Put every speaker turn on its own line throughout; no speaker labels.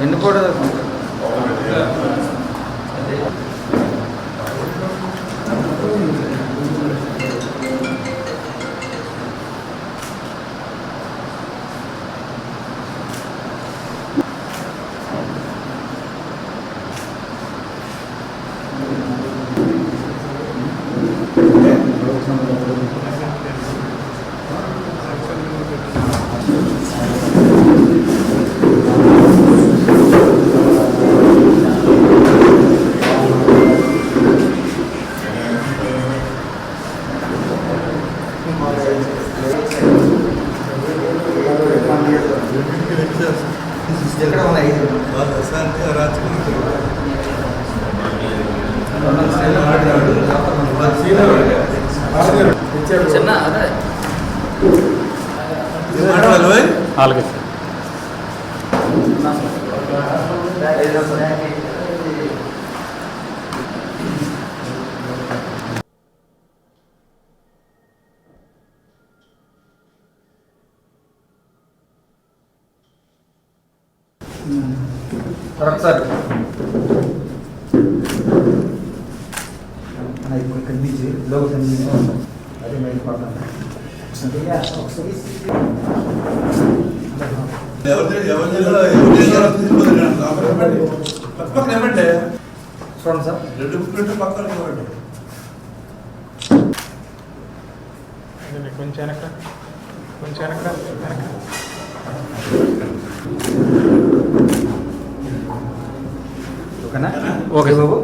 ఎన్ని ఫోటో అలాగే సార్ ఇప్పుడు కనిపించి లోక అదే మేము పడుతున్నాం చూడండి సార్ రెండు పక్కన కొంచెం వెనక కొంచెం వెనక వెనక ఓకేనా ఓకే బాబు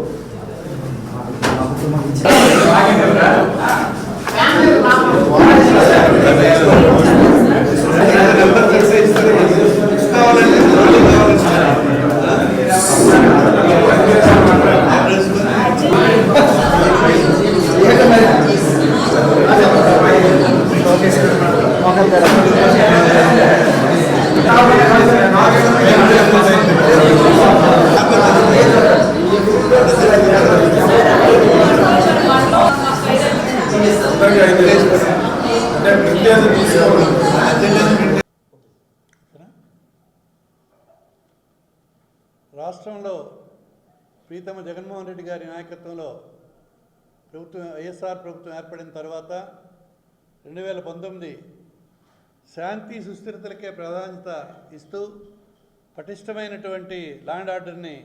రాష్ట్రంలో ప్రీతమ జగన్మోహన్ రెడ్డి గారి నాయకత్వంలో ప్రభుత్వం వైఎస్ఆర్ ప్రభుత్వం ఏర్పడిన తర్వాత 2019 శాంతి సుస్థిరతలకే ప్రాధాన్యత ఇస్తూ పటిష్టమైనటువంటి ల్యాండ్ ఆర్డర్ని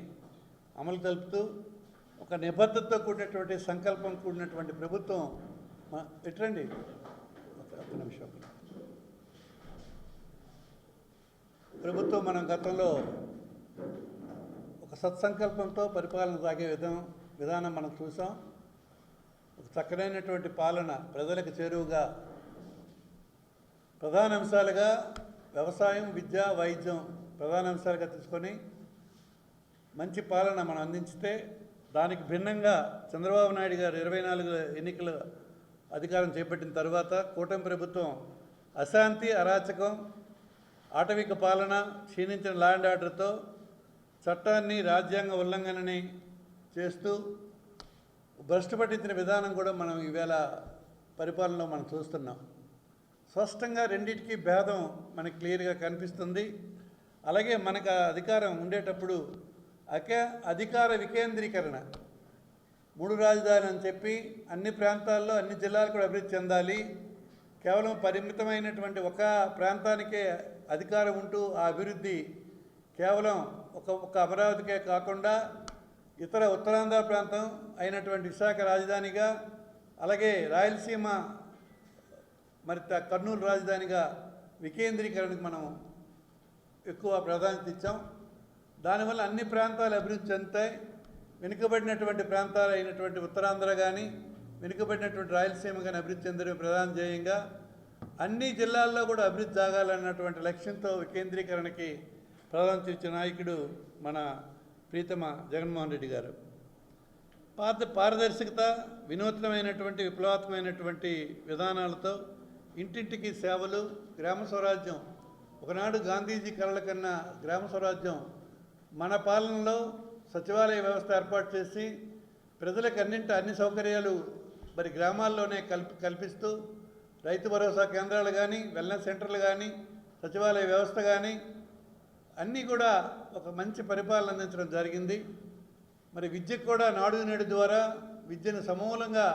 అమలు తెలుపుతూ ఒక నిబద్ధతతో కూడినటువంటి సంకల్పం కూడినటువంటి ప్రభుత్వం ఎట్రండి ఒక నిమిషం ప్రభుత్వం మనం గతంలో ఒక సత్సంకల్పంతో పరిపాలన సాగే విధానం మనం చూసాం. ఒక చక్కనైనటువంటి పాలన ప్రజలకు చేరువుగా ప్రధాన అంశాలుగా వ్యవసాయం, విద్య, వైద్యం ప్రధాన అంశాలుగా తీసుకొని మంచి పాలన మనం అందించితే, దానికి భిన్నంగా చంద్రబాబు నాయుడు గారు 24 ఎన్నికల అధికారం చేపట్టిన తర్వాత కూటమి ప్రభుత్వం అశాంతి, అరాచకం, ఆటవిక పాలన, క్షీణించిన ల్యాండ్ ఆర్డర్తో చట్టాన్ని, రాజ్యాంగ ఉల్లంఘనని చేస్తూ భ్రష్టు పట్టించిన విధానం కూడా మనం ఈవేళ పరిపాలనలో మనం చూస్తున్నాం. స్పష్టంగా రెండింటికి భేదం మనకి క్లియర్గా కనిపిస్తుంది. అలాగే మనకు అధికారం ఉండేటప్పుడు అధికార వికేంద్రీకరణ, 3 రాజధానులు అని చెప్పి అన్ని ప్రాంతాల్లో అన్ని జిల్లాలు కూడా అభివృద్ధి చెందాలి, కేవలం పరిమితమైనటువంటి ఒక ప్రాంతానికే అధికారం ఉంటూ ఆ అభివృద్ధి కేవలం ఒక అమరావతికే కాకుండా ఇతర ఉత్తరాంధ్ర ప్రాంతం అయినటువంటి విశాఖ రాజధానిగా, అలాగే రాయలసీమ మరి కర్నూలు రాజధానిగా వికేంద్రీకరణకు మనం ఎక్కువ ప్రాధాన్యత ఇచ్చాం. దానివల్ల అన్ని ప్రాంతాలు అభివృద్ధి చెందుతాయి. వెనుకబడినటువంటి ప్రాంతాలు అయినటువంటి ఉత్తరాంధ్ర కానీ, వెనుకబడినటువంటి రాయలసీమ కానీ అభివృద్ధి చెందడం ప్రధాన ధ్యేయంగా అన్ని జిల్లాల్లో కూడా అభివృద్ధి సాగాలన్నటువంటి లక్ష్యంతో వికేంద్రీకరణకి ప్రాధాన్యత ఇచ్చిన నాయకుడు మన ప్రీతమ జగన్మోహన్ రెడ్డి గారు. పారదర్శకత, వినూత్నమైనటువంటి విప్లవాత్మకమైనటువంటి విధానాలతో ఇంటింటికి సేవలు, గ్రామ స్వరాజ్యం. ఒకనాడు గాంధీజీ కలల కన్నా గ్రామ స్వరాజ్యం మన పాలనలో సచివాలయ వ్యవస్థ ఏర్పాటు చేసి ప్రజలకు అన్ని సౌకర్యాలు మరి గ్రామాల్లోనే కల్పిస్తూ రైతు భరోసా కేంద్రాలు కానీ, వెల్నెస్ సెంటర్లు కానీ, సచివాలయ వ్యవస్థ కానీ అన్నీ కూడా ఒక మంచి పరిపాలన అందించడం జరిగింది. మరి విద్యకు కూడా నాడు నేడు ద్వారా విద్యను సమూలంగా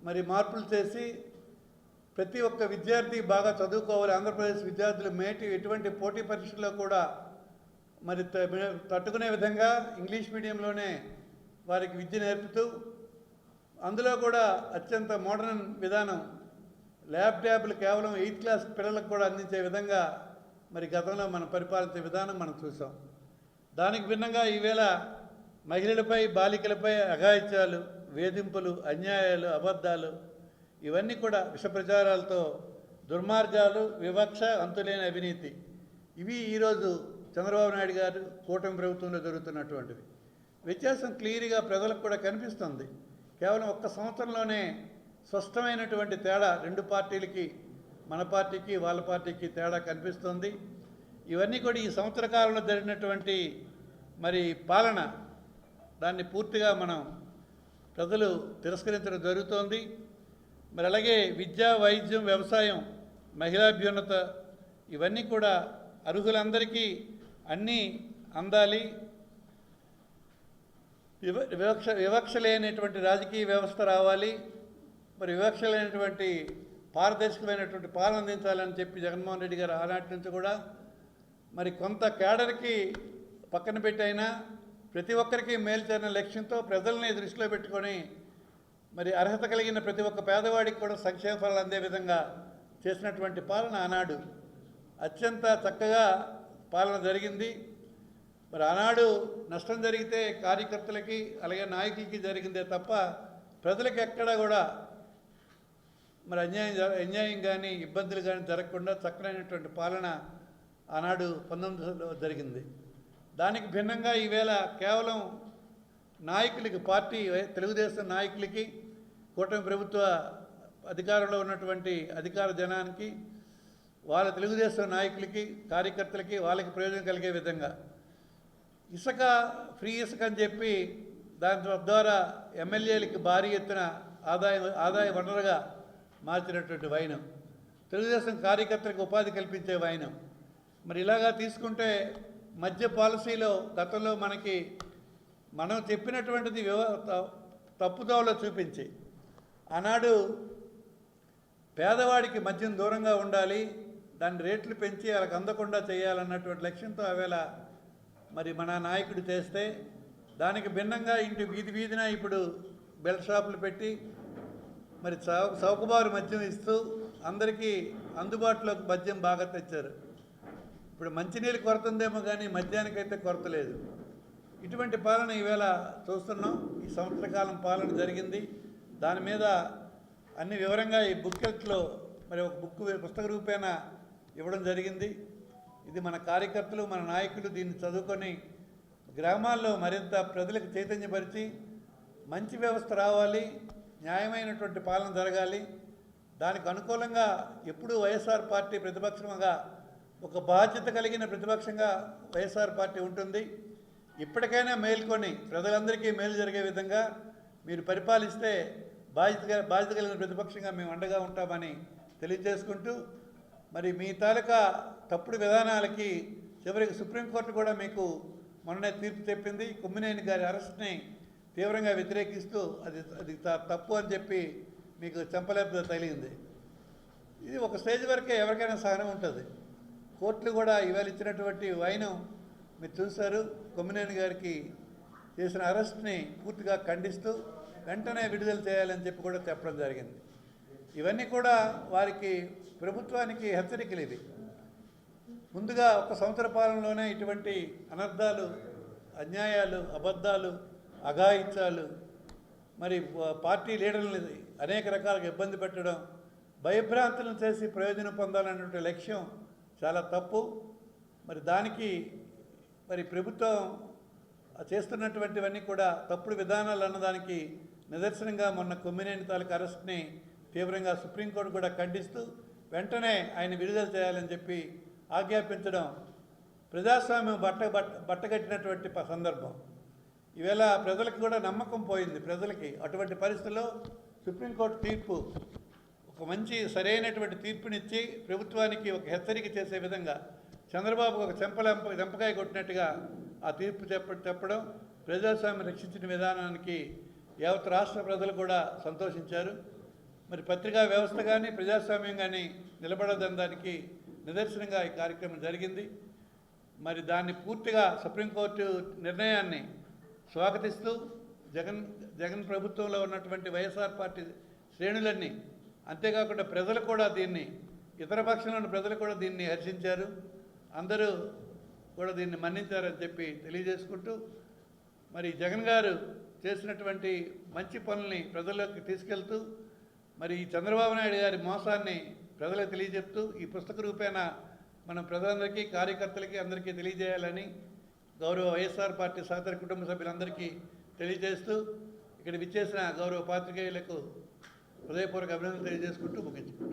మరి మార్పులు చేసి ప్రతి ఒక్క విద్యార్థి బాగా చదువుకోవాలి. ఆంధ్రప్రదేశ్ విద్యార్థులు ఎటువంటి పోటీ పరీక్షల్లో కూడా మరి తట్టుకునే విధంగా ఇంగ్లీష్ మీడియంలోనే వారికి విద్య నేర్పుతూ అందులో కూడా అత్యంత మోడర్న్ విధానం ల్యాప్టాప్లు కేవలం 8th క్లాస్ పిల్లలకు కూడా అందించే విధంగా మరి గతంలో మనం పరిపాలించే విధానం మనం చూసాం. దానికి భిన్నంగా ఈవేళ మహిళలపై, బాలికలపై అఘాయిత్యాలు, వేధింపులు, అన్యాయాలు, అబద్ధాలు ఇవన్నీ కూడా విష ప్రచారాలతో దుర్మార్గాలు, వివక్ష, అంతులేని అవినీతి ఇవి ఈరోజు చంద్రబాబు నాయుడు గారు కూటమి ప్రభుత్వంలో జరుగుతున్నటువంటివి. వ్యత్యాసం క్లియర్గా ప్రజలకు కూడా కనిపిస్తుంది. కేవలం ఒక్క సంవత్సరంలోనే స్పష్టమైనటువంటి తేడా రెండు పార్టీలకి, మన పార్టీకి వాళ్ళ పార్టీకి తేడా కనిపిస్తుంది. ఇవన్నీ కూడా ఈ సంవత్సర కాలంలో జరిగినటువంటి మరి పాలన దాన్ని పూర్తిగా మనం ప్రజలు తిరస్కరించడం జరుగుతోంది. మరి అలాగే విద్య, వైద్యం, వ్యవసాయం, మహిళాభ్యున్నత ఇవన్నీ కూడా అర్హులందరికీ అన్నీ అందాలి. వివక్ష లేనటువంటి రాజకీయ వ్యవస్థ రావాలి. మరి వివక్ష లేనటువంటి పారదర్శకమైనటువంటి పాలన అందించాలని చెప్పి జగన్మోహన్ రెడ్డి గారు ఆనాటి నుంచి కూడా మరి కొంత కేడర్కి పక్కన పెట్టైనా ప్రతి ఒక్కరికి మేలు చేరిన లక్ష్యంతో ప్రజల్ని దృష్టిలో పెట్టుకొని మరి అర్హత కలిగిన ప్రతి ఒక్క పేదవాడికి కూడా సంక్షేమ ఫలాలు అందే విధంగా చేసినటువంటి పాలన ఆనాడు అత్యంత చక్కగా పాలన జరిగింది. మరి ఆనాడు నష్టం జరిగితే కార్యకర్తలకి అలాగే నాయకులకి జరిగిందే తప్ప ప్రజలకు ఎక్కడా కూడా మరి అన్యాయం కానీ, ఇబ్బందులు కానీ జరగకుండా చక్కనైనటువంటి పాలన ఆనాడు 19లో జరిగింది. దానికి భిన్నంగా ఈవేళ కేవలం నాయకులకి, పార్టీ తెలుగుదేశం నాయకులకి, కూటమి ప్రభుత్వ అధికారంలో ఉన్నటువంటి అధికార జనానికి, వాళ్ళ తెలుగుదేశం నాయకులకి, కార్యకర్తలకి వాళ్ళకి ప్రయోజనం కలిగే విధంగా ఇసుక, ఫ్రీ ఇసుక అని చెప్పి దాని ద్వారా ఎమ్మెల్యేలకి భారీ ఎత్తున ఆదాయ వనరుగా మార్చినటువంటి వైనం, తెలుగుదేశం కార్యకర్తలకు ఉపాధి కల్పించే వైనం. మరి ఇలాగా తీసుకుంటే మద్య పాలసీలో గతంలో మనం చెప్పినటువంటిది తప్పుదోవలో చూపించి ఆనాడు పేదవాడికి మద్యం దూరంగా ఉండాలి, దాని రేట్లు పెంచి వాళ్ళకి అందకుండా చేయాలన్నటువంటి లక్ష్యంతో ఆవేళ మరి మన నాయకుడు చేస్తే దానికి భిన్నంగా ఇంటి వీధిన ఇప్పుడు బెల్ట్ షాపులు పెట్టి మరి చౌకబారు మద్యం ఇస్తూ అందరికీ అందుబాటులోకి మద్యం బాగా తెచ్చారు. ఇప్పుడు మంచినీళ్ళు కొరత ఉందేమో కానీ మద్యానికైతే కొరత లేదు. ఇటువంటి పాలన ఈవేళ చూస్తున్నాం. ఈ సంవత్సర కాలం పాలన జరిగింది. దాని మీద అన్ని వివరంగా ఈ బుక్లెట్లో మరి ఒక పుస్తక రూపేణ ఇవ్వడం జరిగింది. ఇది మన కార్యకర్తలు, మన నాయకులు దీన్ని చదువుకొని గ్రామాల్లో మరింత ప్రజలకు చైతన్యపరిచి మంచి వ్యవస్థ రావాలి, న్యాయమైనటువంటి పాలన జరగాలి. దానికి అనుకూలంగా ఎప్పుడూ వైఎస్ఆర్ పార్టీ ప్రతిపక్షంగా, ఒక బాధ్యత కలిగిన ప్రతిపక్షంగా వైఎస్ఆర్ పార్టీ ఉంటుంది. ఇప్పటికైనా మేల్కొని ప్రజలందరికీ మేలు జరిగే విధంగా మీరు పరిపాలిస్తే బాధ్యత కలిగిన ప్రతిపక్షంగా మేము అండగా ఉంటామని తెలియజేసుకుంటూ, మరి మీ తాలూకా తప్పుడు విధానాలకి చివరికి సుప్రీంకోర్టు కూడా మీకు మొన్ననే తీర్పు చెప్పింది. కొమ్మినేని గారి అరెస్ట్ని తీవ్రంగా వ్యతిరేకిస్తూ అది తప్పు అని చెప్పి మీకు చెంపలేపు తగిలింది. ఇది ఒక స్టేజ్ వరకే ఎవరికైనా సహనం ఉంటుంది. కోర్టులు కూడా ఇవాళ ఇచ్చినటువంటి వైనం మీరు చూశారు. కొమ్మినేని గారికి చేసిన అరెస్ట్ని పూర్తిగా ఖండిస్తూ వెంటనే విడుదల చేయాలని చెప్పి కూడా చెప్పడం జరిగింది. ఇవన్నీ కూడా వారికి, ప్రభుత్వానికి హెచ్చరికలు. ఇవి ముందుగా ఒక సంవత్సర పాలనలోనే ఇటువంటి అనర్థాలు, అన్యాయాలు, అబద్ధాలు, అఘాయిత్యాలు, మరి పార్టీ లీడర్లని అనేక రకాలుగా ఇబ్బంది పెట్టడం, భయభ్రాంతులను చేసి ప్రయోజనం పొందాలన్నటువంటి లక్ష్యం చాలా తప్పు. మరి దానికి మరి ప్రభుత్వం చేస్తున్నటువంటివన్నీ కూడా తప్పుడు విధానాలు అన్నదానికి నిదర్శనంగా మొన్న కొమ్మినేని తాలూకు అరెస్ట్ని తీవ్రంగా సుప్రీంకోర్టు కూడా ఖండిస్తూ వెంటనే ఆయన విడుదల చేయాలని చెప్పి ఆజ్ఞాపించడం ప్రజాస్వామ్యం బట్టగట్టినటువంటి సందర్భం. ఈవేళ ప్రజలకు కూడా నమ్మకం పోయింది. ప్రజలకి అటువంటి పరిస్థితుల్లో సుప్రీంకోర్టు తీర్పు ఒక మంచి సరైనటువంటి తీర్పునిచ్చి ప్రభుత్వానికి ఒక హెచ్చరిక చేసే విధంగా చంద్రబాబు ఒక చెంపకాయ కొట్టినట్టుగా ఆ తీర్పు చెప్పడం ప్రజాస్వామ్యం రక్షించిన విధానానికి యావత్ రాష్ట్ర ప్రజలు కూడా సంతోషించారు. మరి పత్రికా వ్యవస్థ కానీ ప్రజాస్వామ్యం కానీ నిలబడదని దానికి నిదర్శనంగా ఈ కార్యక్రమం జరిగింది. మరి దాన్ని పూర్తిగా సుప్రీంకోర్టు నిర్ణయాన్ని స్వాగతిస్తూ జగన్ ప్రభుత్వంలో ఉన్నటువంటి వైఎస్ఆర్ పార్టీ శ్రేణులన్నీ, అంతేకాకుండా ప్రజలు కూడా దీన్ని, ఇతర పక్షంలోని ప్రజలు కూడా దీన్ని హర్షించారు. అందరూ కూడా దీన్ని మన్నించారని చెప్పి తెలియజేసుకుంటూ, మరి జగన్ గారు చేసినటువంటి మంచి పనుల్ని ప్రజల్లోకి తీసుకెళ్తూ, మరి ఈ చంద్రబాబు నాయుడు గారి మోసాన్ని ప్రజలకు తెలియజెప్తూ ఈ పుస్తక రూపేణ మనం ప్రజలందరికీ, కార్యకర్తలకి అందరికీ తెలియజేయాలని గౌరవ వైఎస్ఆర్ పార్టీ సహచర కుటుంబ సభ్యులందరికీ తెలియజేస్తూ ఇక్కడ విచ్చేసిన గౌరవ పాత్రికేయులకు హృదయపూర్వక అభినందనలు తెలియజేసుకుంటూ ముగించుకుంటాం.